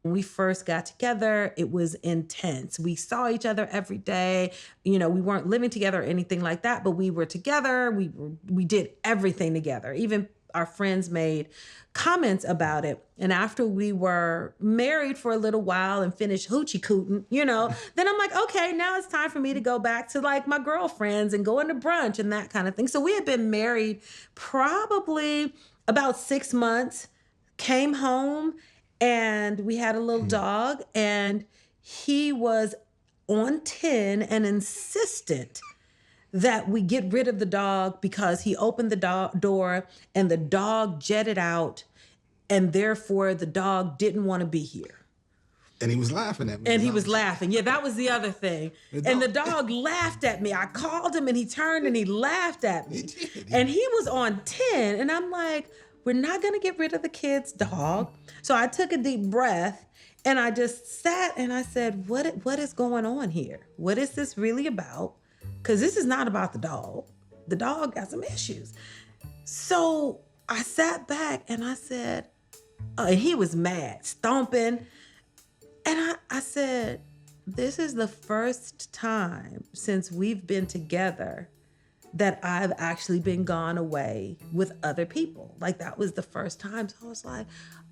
When we first got together, it was intense. We saw each other every day. We weren't living together or anything like that, but we were together. We did everything together. Even our friends made comments about it. And after we were married for a little while and finished hoochie cooting, then I'm like, okay, now it's time for me to go back to like my girlfriends and go into brunch and that kind of thing. So we had been married probably about 6 months, came home, and we had a little dog, and he was on 10 and insistent that we get rid of the dog because he opened the door and the dog jetted out, and therefore the dog didn't want to be here. And he was laughing at me. And he was laughing. Yeah, that was the other thing. And the dog laughed at me. I called him and he turned and he laughed at me. And he was on 10. And I'm like, we're not going to get rid of the kid's dog. So I took a deep breath and I just sat and I said, what is going on here? What is this really about? Because this is not about the dog. The dog got some issues. So I sat back and I said, and he was mad, stomping. And I said, this is the first time since we've been together that I've actually been gone away with other people. Like that was the first time. So I was like,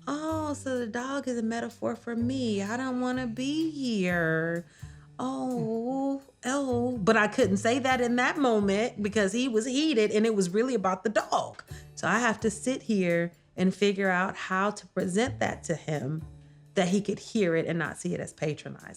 oh, so the dog is a metaphor for me. I don't want to be here. Oh. But I couldn't say that in that moment because he was heated and it was really about the dog. So I have to sit here and figure out how to present that to him that he could hear it and not see it as patronizing.